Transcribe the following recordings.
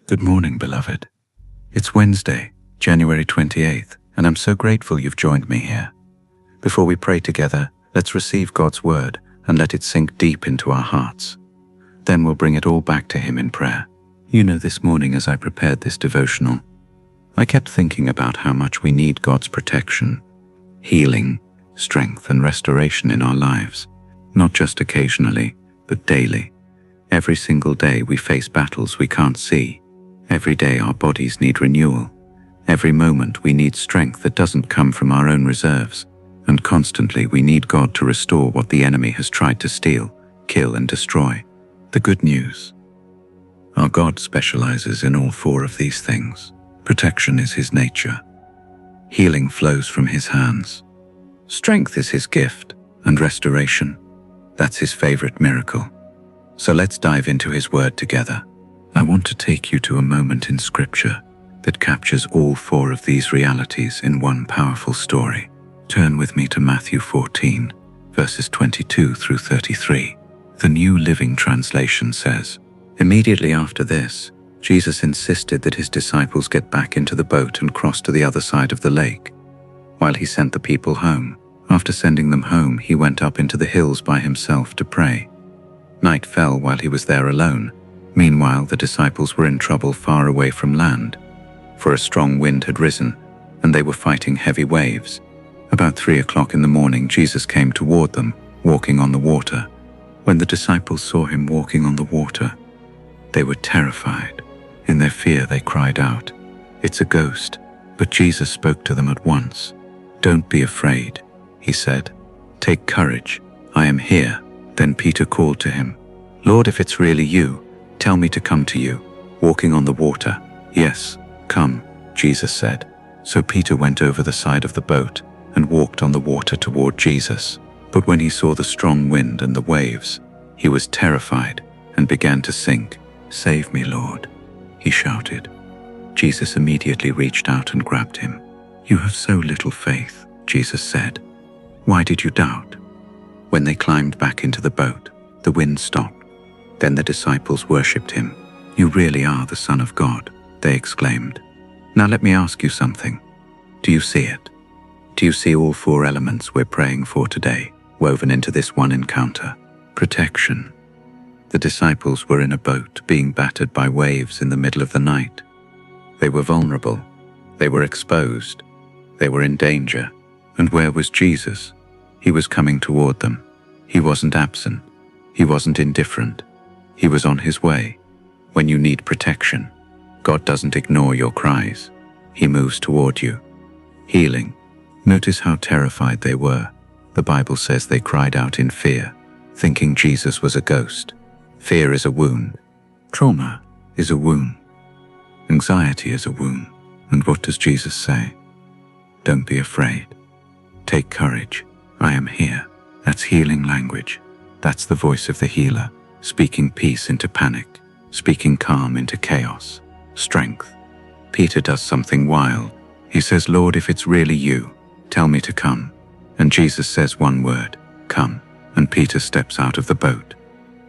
Good morning, beloved. It's Wednesday, January 28th, and I'm so grateful you've joined me here. Before we pray together, let's receive God's word and let it sink deep into our hearts. Then we'll bring it all back to Him in prayer. This morning as I prepared this devotional, I kept thinking about how much we need God's protection, healing, strength, and restoration in our lives, not just occasionally, but daily. Every single day we face battles we can't see. Every day our bodies need renewal. Every moment we need strength that doesn't come from our own reserves. And constantly we need God to restore what the enemy has tried to steal, kill, and destroy. The good news: our God specializes in all four of these things. Protection is His nature. Healing flows from His hands. Strength is His gift, and restoration, that's His favorite miracle. So let's dive into His word together. I want to take you to a moment in Scripture that captures all four of these realities in one powerful story. Turn with me to Matthew 14, verses 22 through 33. The New Living Translation says, "Immediately after this, Jesus insisted that His disciples get back into the boat and cross to the other side of the lake, while He sent the people home. After sending them home, He went up into the hills by Himself to pray. Night fell while He was there alone. Meanwhile, the disciples were in trouble far away from land, for a strong wind had risen, and they were fighting heavy waves. About 3 o'clock in the morning, Jesus came toward them, walking on the water. When the disciples saw Him walking on the water, they were terrified. In their fear, they cried out, 'It's a ghost!' But Jesus spoke to them at once. 'Don't be afraid,' He said. 'Take courage, I am here.' Then Peter called to Him, 'Lord, if it's really You, tell me to come to You, walking on the water.' 'Yes, come,' Jesus said. So Peter went over the side of the boat and walked on the water toward Jesus. But when he saw the strong wind and the waves, he was terrified and began to sink. 'Save me, Lord,' he shouted. Jesus immediately reached out and grabbed him. 'You have so little faith,' Jesus said. 'Why did you doubt?' When they climbed back into the boat, the wind stopped. Then the disciples worshipped Him. 'You really are the Son of God,' they exclaimed. Now let me ask you something. Do you see it? Do you see all four elements we're praying for today, woven into this one encounter? Protection. The disciples were in a boat being battered by waves in the middle of the night. They were vulnerable. They were exposed. They were in danger. And where was Jesus? He was coming toward them. He wasn't absent. He wasn't indifferent. He was on His way. When you need protection, God doesn't ignore your cries. He moves toward you. Healing. Notice how terrified they were. The Bible says they cried out in fear, thinking Jesus was a ghost. Fear is a wound. Trauma is a wound. Anxiety is a wound. And what does Jesus say? Don't be afraid. Take courage. I am here. That's healing language. That's the voice of the healer, speaking peace into panic, speaking calm into chaos. Strength. Peter does something wild. He says, "Lord, if it's really You, tell me to come." And Jesus says one word, "Come." And Peter steps out of the boat.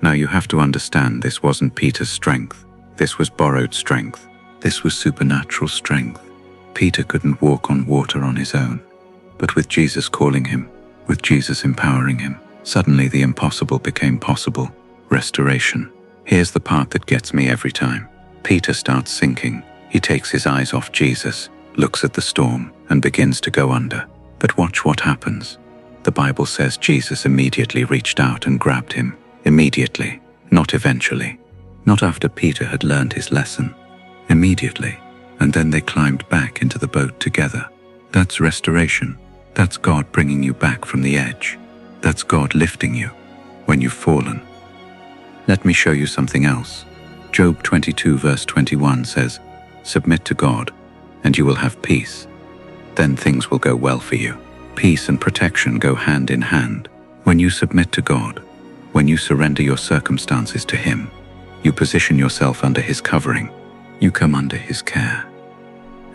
Now you have to understand, this wasn't Peter's strength. This was borrowed strength. This was supernatural strength. Peter couldn't walk on water on his own. But with Jesus calling him, with Jesus empowering him, suddenly the impossible became possible. Restoration. Here's the part that gets me every time. Peter starts sinking. He takes his eyes off Jesus, looks at the storm, and begins to go under. But watch what happens. The Bible says Jesus immediately reached out and grabbed him. Immediately, not eventually. Not after Peter had learned his lesson. Immediately. And then they climbed back into the boat together. That's restoration. That's God bringing you back from the edge. That's God lifting you when you've fallen. Let me show you something else. Job 22 verse 21 says, "Submit to God, and you will have peace. Then things will go well for you." Peace and protection go hand in hand. When you submit to God, when you surrender your circumstances to Him, you position yourself under His covering. You come under His care.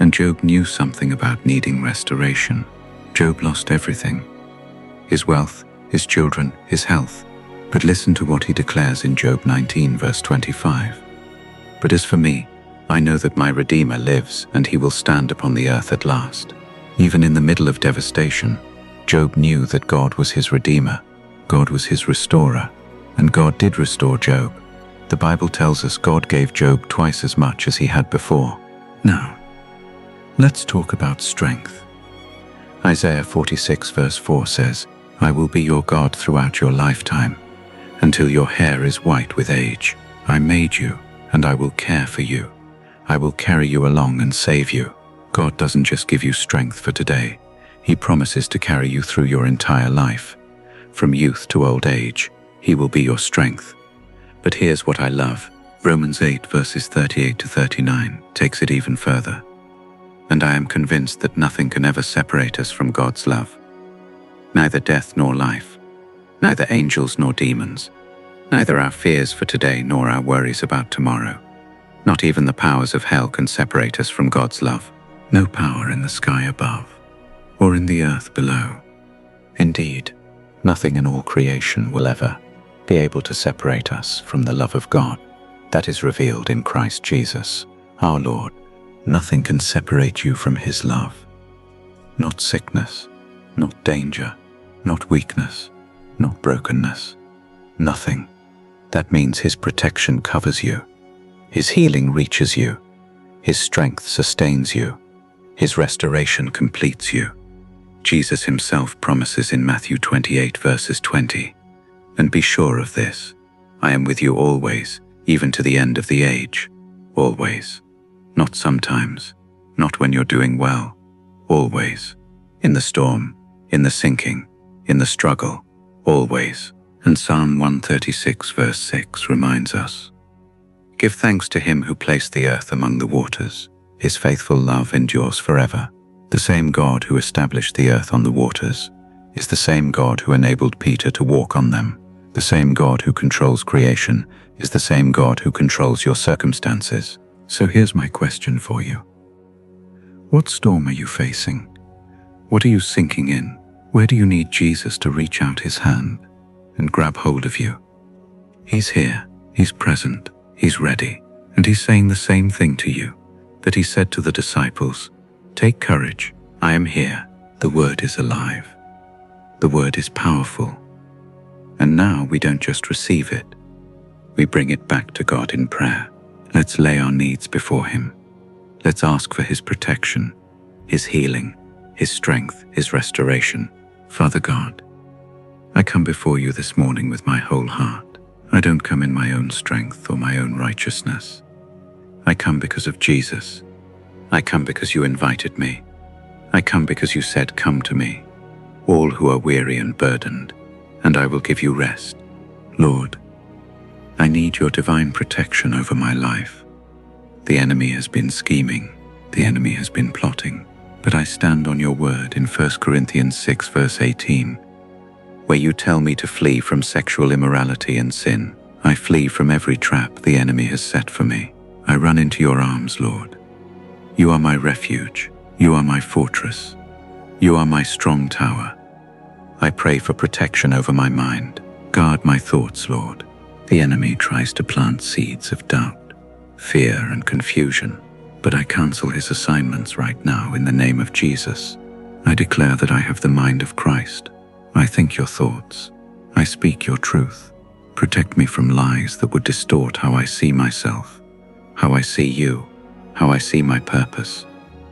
And Job knew something about needing restoration. Job lost everything. His wealth, his children, his health. But listen to what he declares in Job 19 verse 25. "But as for me, I know that my Redeemer lives, and he will stand upon the earth at last. Even in the middle of devastation, Job knew that God was his Redeemer, God was his restorer, and God did restore Job. The Bible tells us God gave Job twice as much as he had before. Now, let's talk about strength. Isaiah 46 verse 4 says, "I will be your God throughout your lifetime, until your hair is white with age. I made you, and I will care for you. I will carry you along and save you." God doesn't just give you strength for today. He promises to carry you through your entire life. From youth to old age, he will be your strength. But here's what I love. Romans 8 verses 38 to 39 takes it even further. "And I am convinced that nothing can ever separate us from God's love. Neither death nor life, neither angels nor demons, neither our fears for today nor our worries about tomorrow. Not even the powers of hell can separate us from God's love. No power in the sky above or in the earth below. Indeed, nothing in all creation will ever be able to separate us from the love of God that is revealed in Christ Jesus, our Lord. Nothing can separate you from his love. Not sickness, not danger, not weakness, not brokenness. Nothing. That means his protection covers you. His healing reaches you. His strength sustains you. His restoration completes you. Jesus himself promises in Matthew 28 verses 20, "And be sure of this, I am with you always, even to the end of the age." Always. Not sometimes, not when you're doing well. Always. In the storm, in the sinking, in the struggle. Always. And Psalm 136 verse 6 reminds us, "Give thanks to him who placed the earth among the waters. His faithful love endures forever." The same God who established the earth on the waters is the same God who enabled Peter to walk on them. The same God who controls creation is the same God who controls your circumstances. So here's my question for you. What storm are you facing? What are you sinking in? Where do you need Jesus to reach out his hand and grab hold of you? He's here, he's present, he's ready, and he's saying the same thing to you that he said to the disciples, "Take courage, I am here." The word is alive. The word is powerful. And now we don't just receive it, we bring it back to God in prayer. Let's lay our needs before him. Let's ask for his protection, his healing, his strength, his restoration. Father God, I come before you this morning with my whole heart. I don't come in my own strength or my own righteousness. I come because of Jesus. I come because you invited me. I come because you said, "Come to me, all who are weary and burdened, and I will give you rest." Lord, I need your divine protection over my life. The enemy has been scheming, the enemy has been plotting, but I stand on your word in 1 Corinthians 6 verse 18, where you tell me to flee from sexual immorality and sin. I flee from every trap the enemy has set for me. I run into your arms, Lord. You are my refuge. You are my fortress. You are my strong tower. I pray for protection over my mind. Guard my thoughts, Lord. The enemy tries to plant seeds of doubt, fear, and confusion, but I cancel his assignments right now in the name of Jesus. I declare that I have the mind of Christ. I think your thoughts. I speak your truth. Protect me from lies that would distort how I see myself, how I see you, how I see my purpose.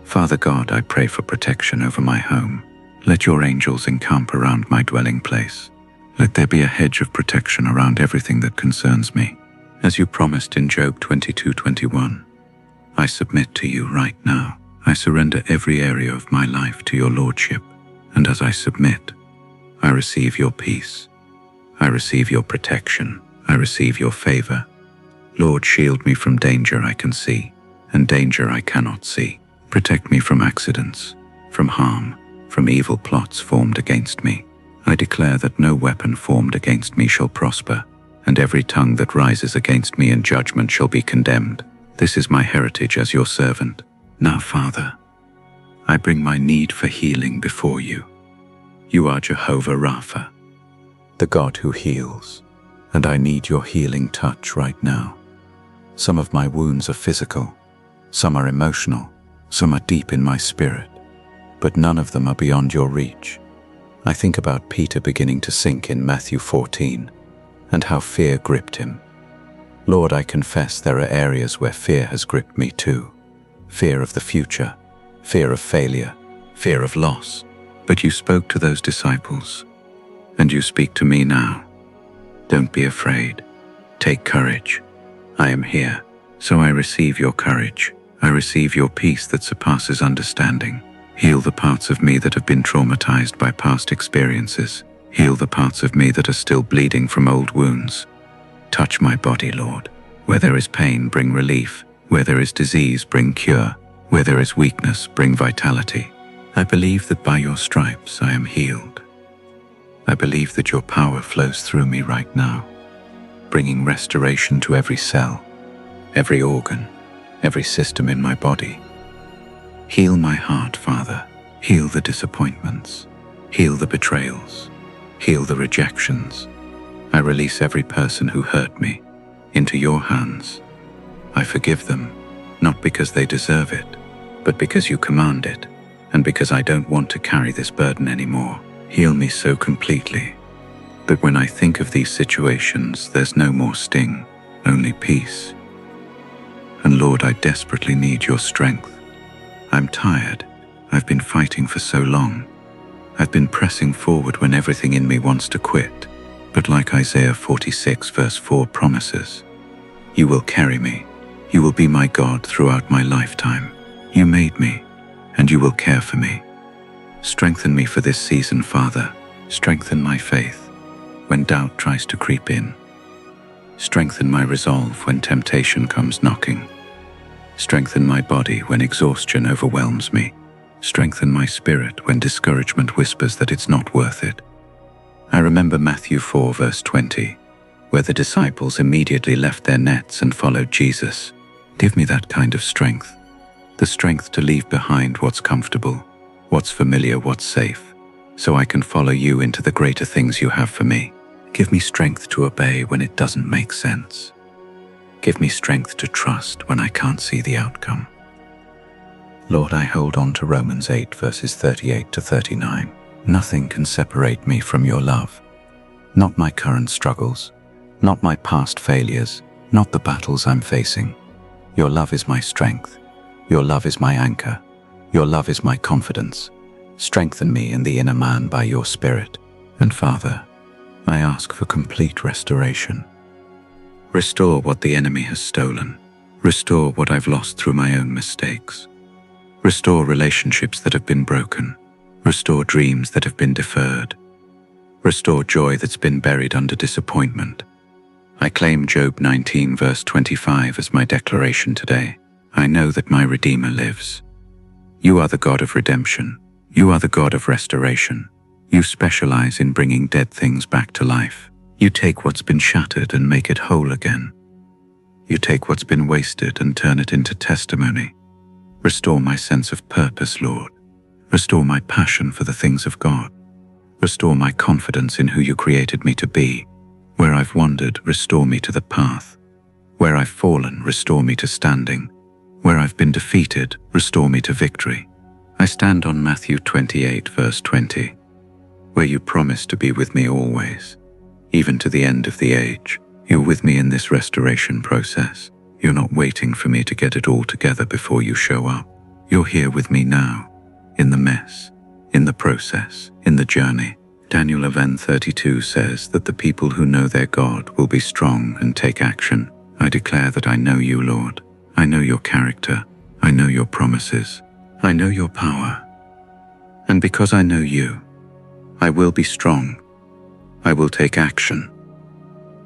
Father God, I pray for protection over my home. Let your angels encamp around my dwelling place. Let there be a hedge of protection around everything that concerns me. As you promised in Job 22:21, I submit to you right now. I surrender every area of my life to your lordship, and as I submit, I receive your peace. I receive your protection. I receive your favor. Lord, shield me from danger I can see and danger I cannot see. Protect me from accidents, from harm, from evil plots formed against me. I declare that no weapon formed against me shall prosper, and every tongue that rises against me in judgment shall be condemned. This is my heritage as your servant. Now, Father, I bring my need for healing before you. You are Jehovah Rapha, the God who heals, and I need your healing touch right now. Some of my wounds are physical, Some are emotional, some are deep in my spirit, but none of them are beyond your reach. I think about Peter beginning to sink in Matthew 14, and how fear gripped him. Lord, I confess there are areas where fear has gripped me too. Fear of the future, fear of failure, fear of loss. But you spoke to those disciples, and you speak to me now. Don't be afraid. Take courage. I am here, so I receive your courage. I receive your peace that surpasses understanding. Heal the parts of me that have been traumatized by past experiences. Heal the parts of me that are still bleeding from old wounds. Touch my body, Lord. Where there is pain, bring relief. Where there is disease, bring cure. Where there is weakness, bring vitality. I believe that by your stripes I am healed. I believe that your power flows through me right now, bringing restoration to every cell, every organ, every system in my body. Heal my heart, Father. Heal the disappointments. Heal the betrayals. Heal the rejections. I release every person who hurt me into your hands. I forgive them, not because they deserve it, but because you command it, and because I don't want to carry this burden anymore. Heal me so completely that when I think of these situations, there's no more sting, only peace. And Lord, I desperately need your strength. I'm tired. I've been fighting for so long. I've been pressing forward when everything in me wants to quit. But like Isaiah 46 verse 4 promises, you will carry me. You will be my God throughout my lifetime. You made me, and you will care for me. Strengthen me for this season, Father. Strengthen my faith when doubt tries to creep in. Strengthen my resolve when temptation comes knocking. Strengthen my body when exhaustion overwhelms me. Strengthen my spirit when discouragement whispers that it's not worth it. I remember Matthew 4 verse 20, where the disciples immediately left their nets and followed Jesus. Give me that kind of strength, the strength to leave behind what's comfortable, what's familiar, what's safe, so I can follow you into the greater things you have for me. Give me strength to obey when it doesn't make sense. Give me strength to trust when I can't see the outcome. Lord, I hold on to Romans 8 verses 38 to 39. Nothing can separate me from your love. Not my current struggles, not my past failures, not the battles I'm facing. Your love is my strength. Your love is my anchor. Your love is my confidence. Strengthen me in the inner man by your Spirit. And Father, I ask for complete restoration. Restore what the enemy has stolen. Restore what I've lost through my own mistakes. Restore relationships that have been broken. Restore dreams that have been deferred. Restore joy that's been buried under disappointment. I claim Job 19 verse 25 as my declaration today. I know that my Redeemer lives. You are the God of redemption. You are the God of restoration. You specialize in bringing dead things back to life. You take what's been shattered and make it whole again. You take what's been wasted and turn it into testimony. Restore my sense of purpose, Lord. Restore my passion for the things of God. Restore my confidence in who you created me to be. Where I've wandered, restore me to the path. Where I've fallen, restore me to standing. Where I've been defeated, restore me to victory. I stand on Matthew 28 verse 20, where you promise to be with me always, even to the end of the age. You're with me in this restoration process. You're not waiting for me to get it all together before you show up. You're here with me now, in the mess, in the process, in the journey. Daniel 11:32 says that the people who know their God will be strong and take action. I declare that I know you, Lord. I know your character. I know your promises. I know your power. And because I know you, I will be strong. I will take action.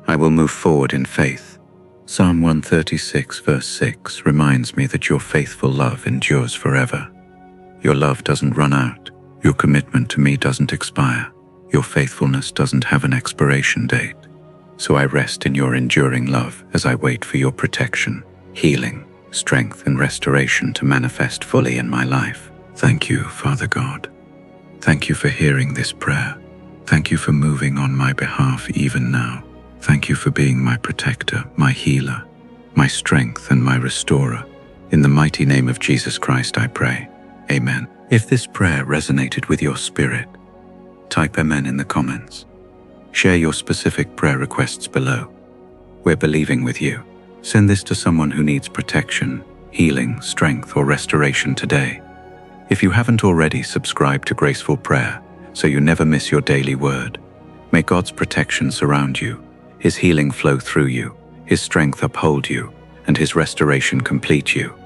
I will move forward in faith. Psalm 136 verse 6 reminds me that your faithful love endures forever. Your love doesn't run out. Your commitment to me doesn't expire. Your faithfulness doesn't have an expiration date. So I rest in your enduring love as I wait for your protection, healing, strength, and restoration to manifest fully in my life. Thank you, Father God. Thank you for hearing this prayer. Thank you for moving on my behalf even now. Thank you for being my protector, my healer, my strength, and my restorer. In the mighty name of Jesus Christ I pray. Amen. If this prayer resonated with your spirit, type Amen in the comments. Share your specific prayer requests below. We're believing with you. Send this to someone who needs protection, healing, strength, or restoration today. If you haven't already, subscribe to Graceful Prayer so you never miss your daily word. May God's protection surround you, His healing flow through you, His strength uphold you, and His restoration complete you.